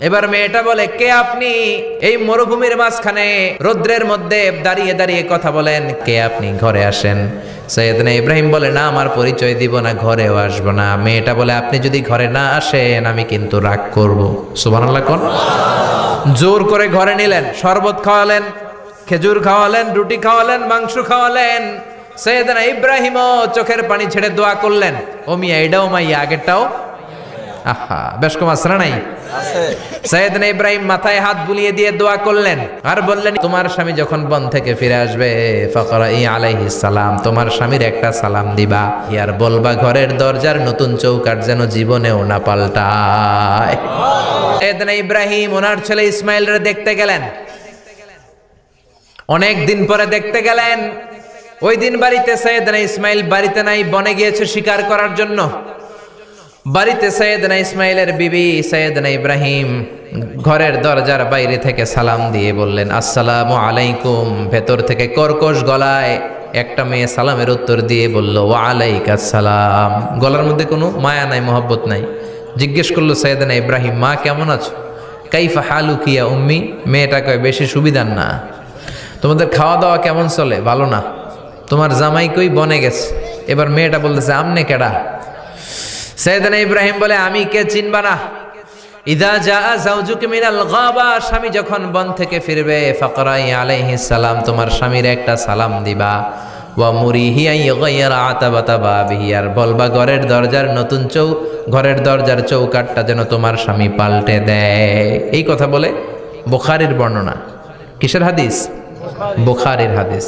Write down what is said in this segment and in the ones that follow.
এবার মেয়েটা বলে, কে আপনি? এই মরুভূমির মাঝখানে রৌদ্রের মধ্যে দাঁড়িয়ে দাঁড়িয়ে কথা বলেন, কে আপনি? ঘরে আসেন। সৈয়দনা ইব্রাহিম বলে, না, আমার পরিচয় দিব না, ঘরেও আসবো না। মেয়েটা বলে, আপনি যদি ঘরে না আসেন আমি কিন্তু রাগ করব। সুবহানাল্লাহ কোন। জোর করে ঘরে নিলেন, শরবত খাওয়ালেন, খেজুর খাওয়ালেন, রুটি খাওয়ালেন, মাংস খাওয়ালেন। সৈয়দনা ইব্রাহিমও চোখের পানি ছেড়ে দোয়া করলেন। ও মিয়া, এটাও মাইয়া, আগেরটাও। আহা, বেশ কম আসরা নাই। সৈয়দনা ইব্রাহিম মাথায় হাত বুলিয়ে দিয়ে দোয়া করলেন আর বললেন, তোমার স্বামী যখন বন থেকে ফিরে আসবে ফাকরাই আলাইহিস সালাম, তোমার স্বামীর একটা সালাম দিবা, আর বলবা ঘরের দরজার নতুন চৌকাঠ যেন জীবনেও না পাল্টায়। সৈয়দনা ইব্রাহিম ওনার ছেলে ইসমাইলরে দেখতে গেলেন। অনেক দিন পরে দেখতে গেলেন। ওই দিন বাড়িতে সৈয়দনা ইসমাইল বাড়িতে নাই, বনে গিয়েছে শিকার করার জন্য। বাড়িতে সৈয়দনা ইসমাইলের বিবি সৈয়দনা ইব্রাহিম ঘরের দরজার বাইরে থেকে সালাম দিয়ে বললেন, আসসালামু আলাইকুম। ভেতর থেকে কর্কশ গলায় একটা মেয়ে সালামের উত্তর দিয়ে বলল, ওয়া আলাইকাস সালাম। গলার মধ্যে কোনো মায়া নাই, মহব্বত নাই। জিজ্ঞেস করলো সৈয়দনা ইব্রাহিম, মা কেমন আছো? কাইফা হালুকি ইয়া উম্মি। মেয়েটা কয়, বেশি সুবিধার না। তোমাদের খাওয়া দাওয়া কেমন চলে? ভালো না। তোমার জামাই কই? বনে গেছে। এবার মেয়েটা বলতেছে, আমনে কেডা? সৈয়দনা ইব্রাহিম বলে, আমি কে চিনবা না? ইদা জাআ যাওজুকা মিনাল গাবা, স্বামী যখন বন থেকে ফিরবে ফাকরাই আলাইহিস সালাম, তোমার স্বামীর একটা সালাম দিবা। ওয়া মুরিহি আইগাইরা আতাবাতা বাবিহি, আর বলবা ঘরের দরজার চৌকাঠটা যেন তোমার স্বামী পাল্টে দেয়। এই কথা বলে বুখারীর বর্ণনা। কিসের হাদিস? বুখারীর হাদিস।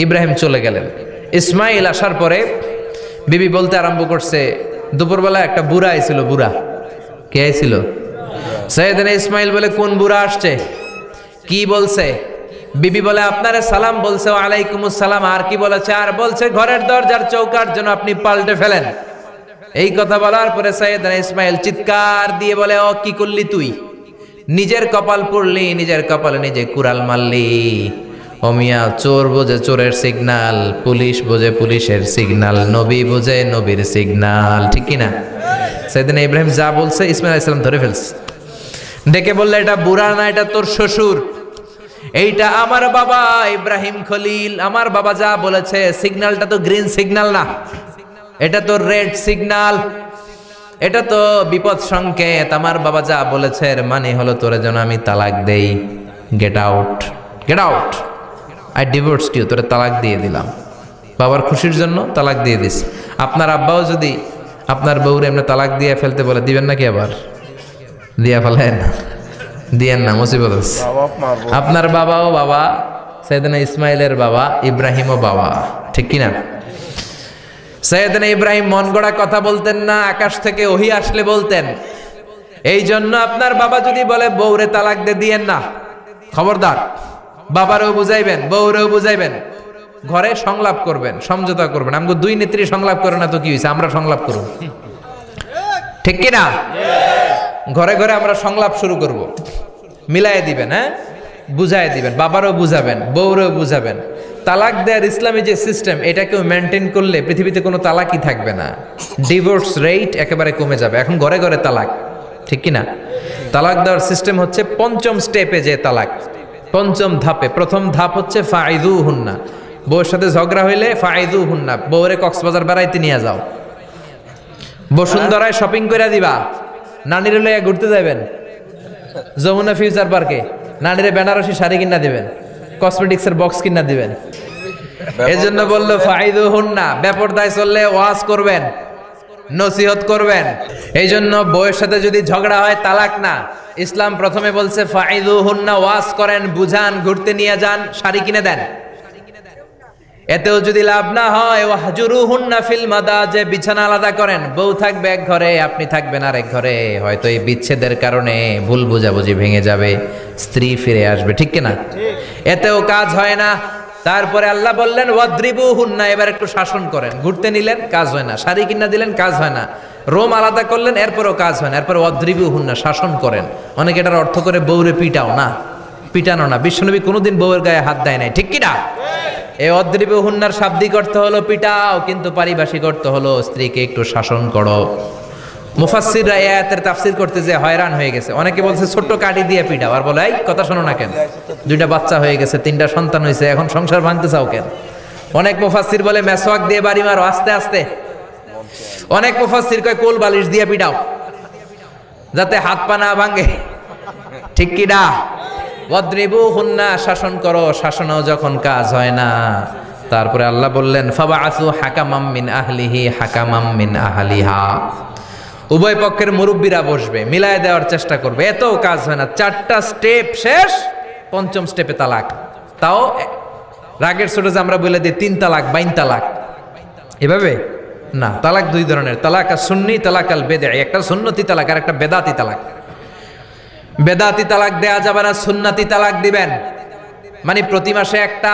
ইব্রাহিম চলে গেলেন। ইসমাইল আসার পরে বিবি বলতে আরম্ভ করছে, দুপুরবেলা একটা বুড়া আইছিল। বুড়া কে আইছিল? সৈয়দনা ইসমাইল বলে, কোন বুড়া আসছে? কি বলছে? বিবি বলে, আপনারে সালাম বলছে। ওয়ালাইকুমুস সালাম। আর কি বলেছে? আর বলছে ঘরের দরজার চৌকাঠ যেন আপনি পাল্টে ফেলেন। এই কথা বলার পরে সৈয়দনা ইসমাইল চিৎকার দিয়ে বলে, ও কি করলি তুই? নিজের কপাল পুড়লি, নিজের কপালে নিজে কুড়াল মারলি। অমিয়া, চোর বোঝে চোরের সিগনাল, পুলিশ বোঝে পুলিশের সিগনাল, নবী বোঝে নবীর সিগনাল, ঠিক কিনা? সেদিন ইব্রাহিম যা বলছে ইসমাইল আলাইহিস সালাম ধরে ফেলছে। ডেকে বললে, এটা বুড়া না, এটা তোর শ্বশুর, এইটা আমার বাবা ইব্রাহিম খলিল। আমার বাবা যা বলেছে, সিগন্যালটা তো গ্রিন সিগন্যাল না, এটা তো রেড সিগন্যাল, এটা তো বিপদ সংকেত। আমার বাবা যা বলেছে এর মানে হলো তোরে যেন আমি তালাক দেই। Get out, get out, I divorced you. তোরে তালাক দিয়ে দিলাম। বাবার খুশির জন্য তালাক দিয়ে দিস। আপনার আব্বাও যদি আপনার বউরে এমনি তালাক দিয়ে ফেলতে বলে, দিবেন নাকি? আবার দিয়া ফেলেন, দিয়েন না, মুসিবত আছে। আপনার বাবাও বাবা, সৈয়দনা ইসমাইলের বাবা, ইব্রাহিমও বাবা, ঠিক কিনা? সৈয়দনা ইব্রাহিম মন গড়া কথা বলতেন না, আকাশ থেকে ওহী আসলে বলতেন। এই জন্য আপনার বাবা যদি বলে বউরে তালাক দিয়েন না, খবরদার। বাবারেও বুঝাইবেন, বউরেও বুঝাইবেন, ঘরে সংলাপ করবেন, সমঝোতা করবেন। আমগো দুই নেত্রী সংলাপ করে না তো কি হয়েছে, আমরা সংলাপ করব, ঠিক কিনা? ঘরে ঘরে আমরা সংলাপ শুরু করব, মিলাই দিবেন, হ্যাঁ, বুঝাই দিবেন, বাবারও বুঝাবেন, বউরেও বুঝাবেন। তালাক দেওয়ার ইসলামী যে সিস্টেম, এটাকেও মেনটেন করলে পৃথিবীতে কোনো তালাকই থাকবে না। ডিভোর্স রেট একেবারে কমে যাবে। এখন ঘরে ঘরে তালাক, ঠিক কিনা? তালাক দেওয়ার সিস্টেম হচ্ছে পঞ্চম স্টেপে যে তালাক, পঞ্চম ধাপে। প্রথম ধাপ হচ্ছে ফাইদুহুন্না, বউয়ের সাথে ঝগড়া হইলে ফাইদুহুন্না, বউরে কক্সবাজার বেড়াইতে নিয়ে যাও, বসুন্ধরায় শপিং করে দিবা, নানিরে লইয়া ঘুরতে যাবেন যমুনা ফিউচার পার্কে, নানিরে বেনারসি শাড়ি কিনা দিবেন, কসমেটিক্সের বক্স কিনা দিবেন। এই জন্য বললো ফাইদুহুন্না। বেপরদায় চললে ওয়াজ করবেন, নসিহত করবেন। এই জন্য বউয়ের সাথে যদি ঝগড়া হয় তালাক না, ইসলাম প্রথমে বলছে ফাইদুহুন্না, ওয়াজ করেন, বুঝান, ঘুরতে নিয়ে যান, শাড়ি কিনে দেন। এতেও যদি লাভ না হয়, ওয়াহজুরুহুন্না ফিল মাদাজি, বিছানা আলাদা করেন। বউ থাকবে এক ঘরে, আপনি থাকবেন আরেক ঘরে। হয়তো এই বিচ্ছেদের কারণে ভুল বোঝাবুঝি ভেঙে যাবে, স্ত্রী ফিরে আসবে, ঠিক কিনা? এতেও কাজ হয় না। তারপরে আল্লাহ বললেন ওয়াদ্রিবুহুন্না, এবার একটু শাসন করেন। ঘুরতে নিলেন, কাজ হয় না। শাড়ি কিনা দিলেন, কাজ হয় না। রোম আলাদা করলেন, এরপরও কাজ হয় না। এরপর ওয়াদ্রিবুহুন্না, শাসন করেন। অনেকে এটার অর্থ করে বউরে পিটাও না, পিটানো না। বিশ্বনবী কোনোদিন বউয়ের গায়ে হাত দেয় নাই, ঠিক কিনা? এই অদ্রিবুহুন্নার শাব্দিক অর্থ হলো পিটাও, কিন্তু পারিভাষিক অর্থ হলো স্ত্রীকে একটু শাসন করো। মুফাসসিররা এই আয়াতের তাফসীর করতে যে হয়রান হয়ে গেছে। অনেকে বলছে ছোট্ট কাঠি দিয়ে পিটাও, আর বলে এই কথা শোনো না কেন, দুইটা বাচ্চা হয়ে গেছে, 3টা সন্তান হয়েছে, এখন সংসার ভাঙতে চাও কেন? অনেক মুফাসসির বলে মেসওয়াক দিয়ে বাড়ি মারো আস্তে আস্তে। অনেক মুফাসসির কয় কোল বালিশ দিয়ে পিটাও যাতে হাত পা না ভাঙে। ঠিক কি না? ওয়াদরিবুহুন্না, শাসন করো, শাসনও যখন কাজ হয় না, তারপরে আল্লাহ বললেন ফাবাআসু হাকামাম মিন আহলিহি হাকামাম মিন আহলিহা, উভয় পক্ষের মুরব্বীরা বসবে, মিলায় দেওয়ার চেষ্টা করবে। এতও কাজ হয় না, 4টা স্টেপ শেষ, 5ম স্টেপে তালাক। তাও রাগের ছোট যে আমরা বলে দিই 3 তালাক 22 তালাক, এভাবে না। তালাক 2 ধরনের, তালাক আর সুন্নি, তালাক আল বেদঈ। একটা সুন্নতি তালাক আর একটা বেদাতি তালাক। বেদাতি তালাক দেয়া যাবে না, সুন্নতি তালাক দিবেন। মানে প্রতি মাসে একটা,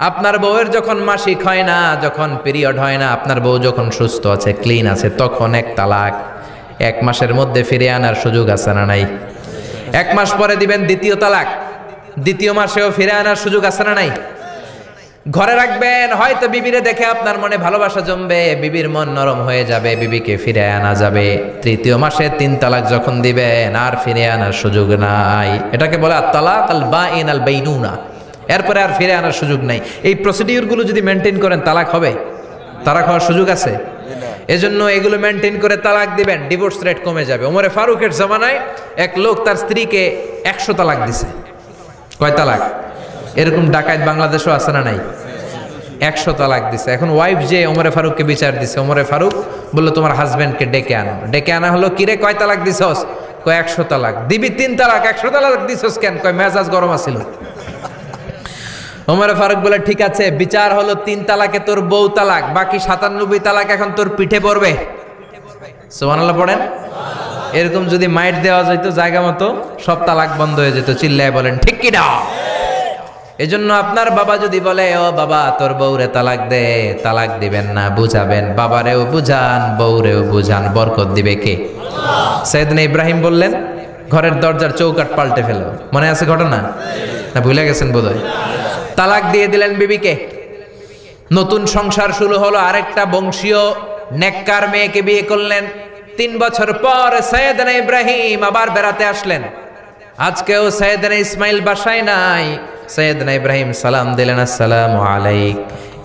আপনার বউয়ের যখন মাসিক হয় না, যখন পিরিয়ড হয় না, আপনার বউ যখন সুস্থ আছে, ক্লিন আছে, তখন 1 তালাক। 1 মাসের মধ্যে ফিরে আনার সুযোগ আছে না নাই? 1 মাস পরে দিবেন 2য় তালাক, 2য় মাসেও ফিরে আনার সুযোগ আছে না নাই? ঘরে রাখবেন, হয়তো বিবিরে দেখে আপনার মনে ভালোবাসা জমবে, বিবির মন নরম হয়ে যাবে, বিবিকে ফিরে আনা যাবে। 3য় মাসে 3 তালাক যখন দিবেন, আর ফিরে আনার সুযোগ নাই। এটাকে বলে আত-তালাক আল বাঈন আল বাইনুনা। এরপরে আর ফিরে আনার সুযোগ নাই। এই প্রসিডিউরগুলো যদি মেনটেন করেন, তালাক হবে? তালাক হওয়ার সুযোগ আছে? এজন্য এগুলো মেনটেন করে তালাক দিবেন, ডিভোর্স রেট কমে যাবে। ওমরে ফারুকের জামানায় এক লোক তার স্ত্রীকে 100 তালাক দিছে। কয় তালাক? এরকম ডাকাত বাংলাদেশও আছে না নাই? 100 তালাক দিছে। এখন ওয়াইফ যে ওমরে ফারুককে বিচার দিছে, ওমরে ফারুক বলল তোমার হাজবেন্ডকে ডেকে আনো। ডেকে আনা হলো, কিরে কয় তালাক দিছস? কয় 100 তালাক। দিবি 3 তালাক, 100 তালাক দিছস কেন? কয় মেজাজ গরম আছিল। ওমরে ফারুক বলে ঠিক আছে, বিচার হলো 3 তালাকে তোর বউ তালাক, বাকি 97 তালাক এখন তোর পিঠে পড়বে। সুবহানাল্লাহ পড়েন। এরকম যদি মাইট দেওয়া যেত জায়গা মতো, সব তালাক বন্ধ হয়ে যেত। চিল্লায় বলেন ঠিক কি না? এজন্য আপনার বাবা যদি বলে ও বাবা তোর বউরে তালাক দে, তালাক দিবেন না, বুঝাবেন। বাবারেও বুঝান, বউরেও বুঝান, বরকত দিবে কে? সাইয়েদনা ইব্রাহিম বললেন ঘরের দরজার চৌকাঠ পাল্টে ফেলো। মনে আছে ঘটনা? না ভুলে গেছেন বোধহয়? তালাক দিয়ে দিলেন বিবিকে। নতুন সংসার শুরু হলো, আরেকটা বংশীয় নেককার মেয়েকে বিয়ে করলেন। 3 বছর পর সাইয়েদনা ইব্রাহিম আবার বেড়াতে আসলেন। আজকেও সাইয়েদনা ইসমাইল বাসায় নাই। সাইয়েদনা ইব্রাহিম সালাম দিলেন, আসসালামু আলাইক।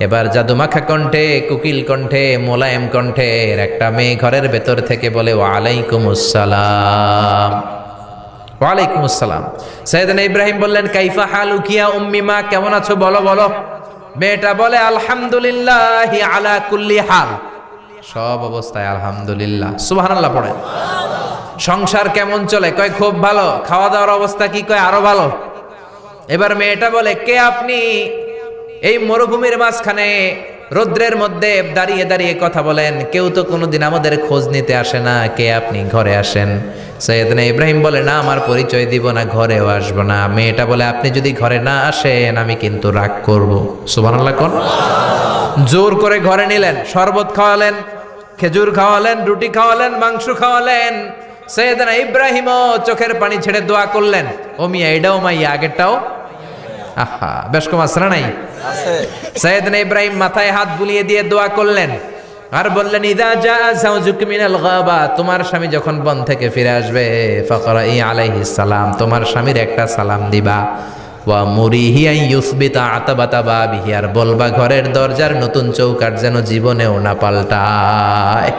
এবার জাদুমাখা কণ্ঠে, কুকিল কণ্ঠে, মোলায়েম কণ্ঠের একটা মেয়ে ঘরের ভেতর থেকে বলে ওয়ালাইকুমুস সালাম। ওয়ালাইকুমুস সালাম। সাইয়েদনা ইব্রাহিম বললেন কাইফা হালুকি ইয়া উম্মি, মা কেমন আছো বলো বলো। মেয়েটা বলে আলহামদুলিল্লাহি আলা কুল্লি হাল, সব অবস্থায় আলহামদুলিল্লাহ। সুবহানাল্লাহ পড়েন। সংসার কেমন চলে? কয় খুব ভালো। খাওয়া দাওয়ার অবস্থা কি? কয় আরো ভালো। এবার মেয়েটা বলে কে আপনি? এই মরুভূমির মাঝখানে রৌদ্রের মধ্যে দাঁড়িয়ে দাঁড়িয়ে কথা বলেন, কেউ তো কোনোদিন আমাদের খোঁজ নিতে আসে না, কে আপনি? ঘরে আসেন। সাইয়েদনা ইব্রাহিম বলে না, আমার পরিচয় দিব না, ঘরেও আসবো না। মেয়েটা বলে আপনি যদি ঘরে না আসেন আমি কিন্তু রাগ করব। সুবহানাল্লাহ কোন। জোর করে ঘরে নিলেন, শরবত খাওয়ালেন, খেজুর খাওয়ালেন, রুটি খাওয়ালেন, মাংস খাওয়ালেন। সাইয়েদনা ইব্রাহিমও চোখের পানি ছেড়ে দোয়া করলেন, ও মিয়া এটাও মাইয়া আগেরটাও। আহা, বেশ কম আছে না নাই? সাইয়েদনা ইব্রাহিম মাথায় হাত বুলিয়ে দিয়ে দোয়া করলেন আর বললেন ইযা জা যাওজুকা মিনাল গাবা, তোমার স্বামী যখন বন থেকে ফিরে আসবে, ফাকরাই আলাইহিস সালাম, তোমার স্বামীর একটা সালাম দিবা। ওয়া মুরিহি আন ইউসবিতা আতাবাতা বাবিহি, আর বলবা ঘরের দরজার নতুন চৌকাঠ যেন জীবনেও না পাল্টায়।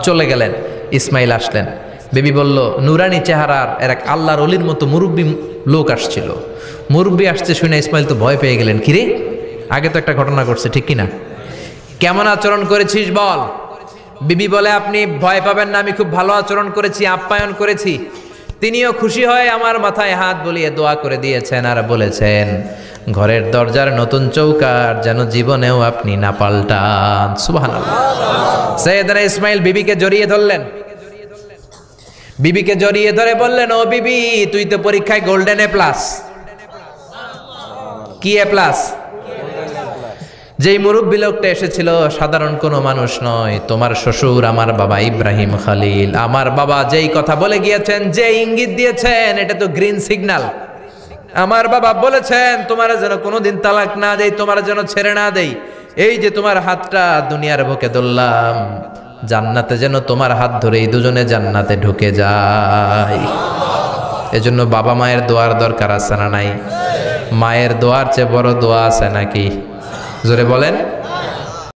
চলে গেলেন। ইসমাইল আসলেন। বেবি বলল নুরানি চেহারার এক আল্লাহর ওলির মতো মুরব্বী লোক আসছিল। মুরব্বী আসছে শুনে ইসমাইল তো ভয় পেয়ে গেলেন, কিরে আগে তো একটা ঘটনা ঘটছে, ঠিক কিনা? কেমন আচরণ করেছিস বল। বিবি বলে আপনি ভয় পাবেন না, আমি খুব ভালো আচরণ করেছি, আপ্যায়ন করেছি। তিনিও খুশি হয়ে আমার মাথায় হাত বুলিয়ে দোয়া করে দিয়েছেন আর বলেছেন ঘরের দরজার নতুন চৌকাঠ যেন জীবনেও আপনি না পাল্টান। সুবহানাল্লাহ। সাইয়েদনা ইসমাইল বিবিকে জড়িয়ে ধরলেন। বিবিকে জড়িয়ে ধরে বললেন ও বিবি, তুই তো পরীক্ষায় গোল্ডেন এ প্লাস। কি এ প্লাস? যেই মুরব্বী লোকটা এসেছিল সাধারণ কোনো মানুষ নয়, তোমার শ্বশুর আমার বাবা ইব্রাহিম খালিল। আমার বাবা যেই কথা বলে গিয়েছেন, যে ইঙ্গিত দিয়েছেন, এটা তো গ্রিন সিগন্যাল। আমার বাবা বলেছেন তোমার যেন কোনোদিন তালাক না দেই, তোমার যেন ছেড়ে না দেই। এই যে তোমার হাতটা দুনিয়ার বুকে ধরলাম, জান্নাতে যেন তোমার হাত ধরে এই দুজনে জান্নাতে ঢুকে যায়। এজন্য বাবা মায়ের দোয়ার দরকার আছে না নাই? মায়ের দোয়ার চেয়ে বড় দোয়া আছে নাকি? জোরে বলেন।